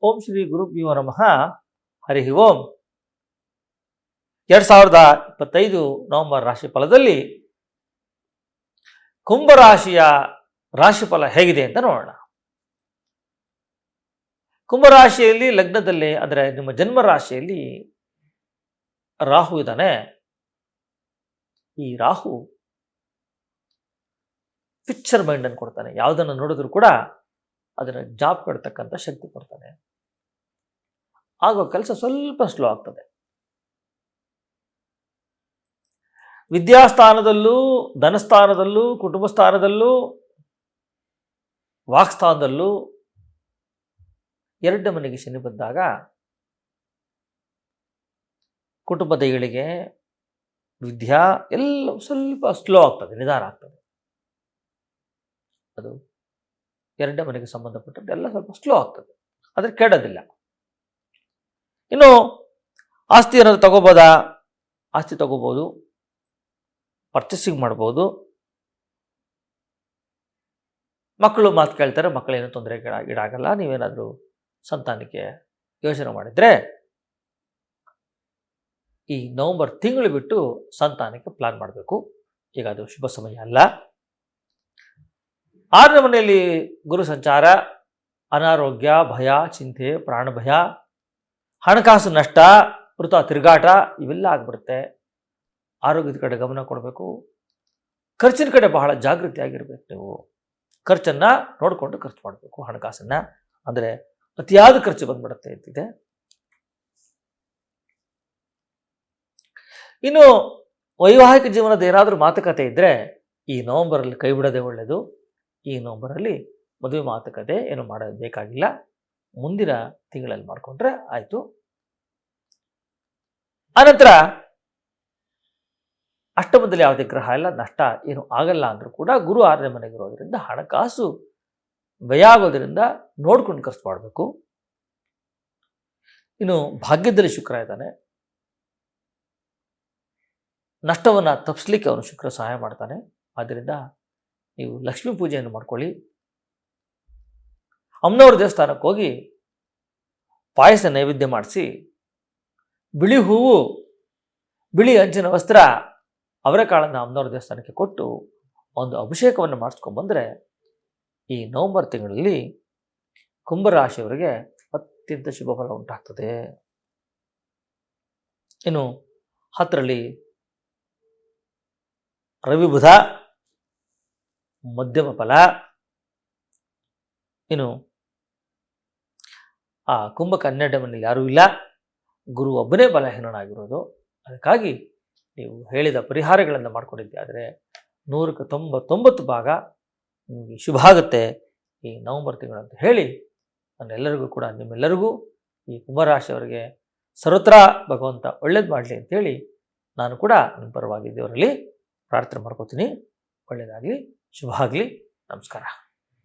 ಓಂ ಶ್ರೀ ಗುರುಭ್ಯೋ ನಮಃ. ಹರಿ ಓಂ. 2025 ನವೆಂಬರ್ ರಾಶಿ ಫಲದಲ್ಲಿ ಕುಂಭರಾಶಿಯ ರಾಶಿಫಲ ಹೇಗಿದೆ ಅಂತ ನೋಡೋಣ. ಕುಂಭರಾಶಿಯಲ್ಲಿ ಲಗ್ನದಲ್ಲಿ ಅಂದರೆ ನಿಮ್ಮ ಜನ್ಮ ರಾಶಿಯಲ್ಲಿ ರಾಹು ಇದ್ದಾನೆ. ಈ ರಾಹು ಪಿಕ್ಚರ್ ಮೈಂಡ್ ಅನ್ನು ಕೊಡ್ತಾನೆ. ಯಾವುದನ್ನು ನೋಡಿದ್ರು ಕೂಡ ಅದನ್ನು ಜಾಬ್ ಕೊಡ್ತಕ್ಕಂಥ ಶಕ್ತಿ ಕೊಡ್ತಾನೆ. ಆಗ ಕೆಲಸ ಸ್ವಲ್ಪ ಸ್ಲೋ ಆಗ್ತದೆ. ವಿದ್ಯಾಸ್ಥಾನದಲ್ಲೂ, ಧನಸ್ಥಾನದಲ್ಲೂ, ಕುಟುಂಬ ಸ್ಥಾನದಲ್ಲೂ, ವಾಕ್ಸ್ಥಾನದಲ್ಲೂ ಎರಡನೇ ಮನೆಗೆ ಶನಿ ಬಂದಾಗ ಕುಟುಂಬದ ಏಳಿಗೆ, ವಿದ್ಯಾ ಎಲ್ಲ ಸ್ವಲ್ಪ ಸ್ಲೋ ಆಗ್ತದೆ, ನಿಧಾನ ಆಗ್ತದೆ. ಅದು ಎರಡನೇ ಮನೆಗೆ ಸಂಬಂಧಪಟ್ಟದ್ದು ಎಲ್ಲ ಸ್ವಲ್ಪ ಸ್ಲೋ ಆಗ್ತದೆ, ಆದರೆ ಕೆಡೋದಿಲ್ಲ. ಇನ್ನು ಆಸ್ತಿ ಏನಾದ್ರು ತಗೋಬೋದಾ? ಆಸ್ತಿ ತಗೋಬೋದು, ಪರ್ಚೇಸಿಂಗ್ ಮಾಡ್ಬೋದು. ಮಕ್ಕಳು ಮಾತು ಕೇಳ್ತಾರೆ, ಮಕ್ಕಳೇನು ತೊಂದರೆಗೆ ಈಡಾಗಲ್ಲ. ನೀವೇನಾದರೂ ಸಂತಾನಕ್ಕೆ ಯೋಚನೆ ಮಾಡಿದರೆ ಈ ನವೆಂಬರ್ ತಿಂಗಳು ಬಿಟ್ಟು ಸಂತಾನಕ್ಕೆ ಪ್ಲಾನ್ ಮಾಡಬೇಕು. ಈಗ ಅದು ಶುಭ ಸಮಯ ಅಲ್ಲ. 6ನೇ ಮನೆಯಲ್ಲಿ ಗುರು ಸಂಚಾರ, ಅನಾರೋಗ್ಯ, ಭಯ, ಚಿಂತೆ, ಪ್ರಾಣ ಭಯ, ಹಣಕಾಸು ನಷ್ಟ, ವೃಥ ತಿರುಗಾಟ ಇವೆಲ್ಲ ಆಗ್ಬಿಡುತ್ತೆ. ಆರೋಗ್ಯದ ಕಡೆ ಗಮನ ಕೊಡಬೇಕು. ಖರ್ಚಿನ ಕಡೆ ಬಹಳ ಜಾಗೃತಿಯಾಗಿರ್ಬೇಕು. ನೀವು ಖರ್ಚನ್ನು ನೋಡಿಕೊಂಡು ಖರ್ಚು ಮಾಡಬೇಕು. ಹಣಕಾಸನ್ನು ಅಂದರೆ ಅತಿಯಾದ ಖರ್ಚು ಬಂದ್ಬಿಡುತ್ತೆ ಅಂತಿದೆ. ಇನ್ನು ವೈವಾಹಿಕ ಜೀವನದ ಏನಾದರೂ ಮಾತುಕತೆ ಇದ್ದರೆ ಈ ನವೆಂಬರಲ್ಲಿ ಕೈ ಬಿಡೋದೇ ಒಳ್ಳೆಯದು. ಈ ನವೆಂಬರಲ್ಲಿ ಮದುವೆ ಮಾತುಕತೆ ಏನು ಮಾಡೋದು ಬೇಕಾಗಿಲ್ಲ. ಮುಂದಿನ ತಿಂಗಳಲ್ಲಿ ಮಾಡಿಕೊಂಡ್ರೆ ಆಯಿತು. ಆನಂತರ ಅಷ್ಟಮದಲ್ಲಿ ಯಾವುದೇ ಗ್ರಹ ಇಲ್ಲ, ನಷ್ಟ ಏನು ಆಗಲ್ಲ ಅಂದರೂ ಕೂಡ ಗುರು 6ನೇ ಮನೆಗಿರೋದ್ರಿಂದ ಹಣಕಾಸು ವ್ಯಯ ಆಗೋದ್ರಿಂದ ನೋಡ್ಕೊಂಡು ಖರ್ಚು ಮಾಡಬೇಕು. ಇನ್ನು ಭಾಗ್ಯದಲ್ಲಿ ಶುಕ್ರ ಇದ್ದಾನೆ. ನಷ್ಟವನ್ನು ತಪ್ಪಿಸ್ಲಿಕ್ಕೆ ಅವನು ಶುಕ್ರ ಸಹಾಯ ಮಾಡ್ತಾನೆ. ಆದ್ದರಿಂದ ನೀವು ಲಕ್ಷ್ಮೀ ಪೂಜೆಯನ್ನು ಮಾಡ್ಕೊಳ್ಳಿ. ಅಮ್ಮನವ್ರ ದೇವಸ್ಥಾನಕ್ಕೆ ಹೋಗಿ ಪಾಯಸ ನೈವೇದ್ಯ ಮಾಡಿಸಿ, ಬಿಳಿ ಹೂವು, ಬಿಳಿ ಅಂಚಿನ ವಸ್ತ್ರ, ಅವರೆಕಾಳನ್ನು ಅಮ್ಮನವ್ರ ದೇವಸ್ಥಾನಕ್ಕೆ ಕೊಟ್ಟು ಒಂದು ಅಭಿಷೇಕವನ್ನು ಮಾಡಿಸ್ಕೊಂಡ್ಬಂದರೆ ಈ ನವೆಂಬರ್ ತಿಂಗಳಲ್ಲಿ ಕುಂಭರಾಶಿಯವರಿಗೆ ಅತ್ಯಂತ ಶುಭ ಫಲ ಉಂಟಾಗ್ತದೆ. ಇನ್ನು 10ರಲ್ಲಿ ರವಿ ಬುಧ ಮಧ್ಯಮ ಫಲ. ಇನ್ನು ಆ ಕುಂಭಕ್ಕೆ 12ನೇ ಮನೆಯಲ್ಲಿ ಯಾರೂ ಇಲ್ಲ, ಗುರು ಒಬ್ಬನೇ ಬಲಹೀನನಾಗಿರೋದು. ಅದಕ್ಕಾಗಿ ನೀವು ಹೇಳಿದ ಪರಿಹಾರಗಳನ್ನು ಮಾಡ್ಕೊಂಡಿದ್ದೆ ಆದರೆ 100ಕ್ಕೆ 99 ಭಾಗ ನಿಮಗೆ ಶುಭ ಆಗುತ್ತೆ ಈ ನವೆಂಬರ್ ತಿಂಗಳು ಅಂತ ಹೇಳಿ, ನನ್ನೆಲ್ಲರಿಗೂ ಕೂಡ ನಿಮ್ಮೆಲ್ಲರಿಗೂ ಈ ಕುಂಭರಾಶಿಯವರಿಗೆ ಸರ್ವತ್ರ ಭಗವಂತ ಒಳ್ಳೇದು ಮಾಡಲಿ ಅಂತೇಳಿ ನಾನು ಕೂಡ ನಿಮ್ಮ ಪರವಾಗಿ ದೇವರಲ್ಲಿ ಪ್ರಾರ್ಥನೆ ಮಾಡ್ಕೋತೀನಿ. ಒಳ್ಳೆಯದಾಗಲಿ, ಶುಭ ಆಗಲಿ. ನಮಸ್ಕಾರ.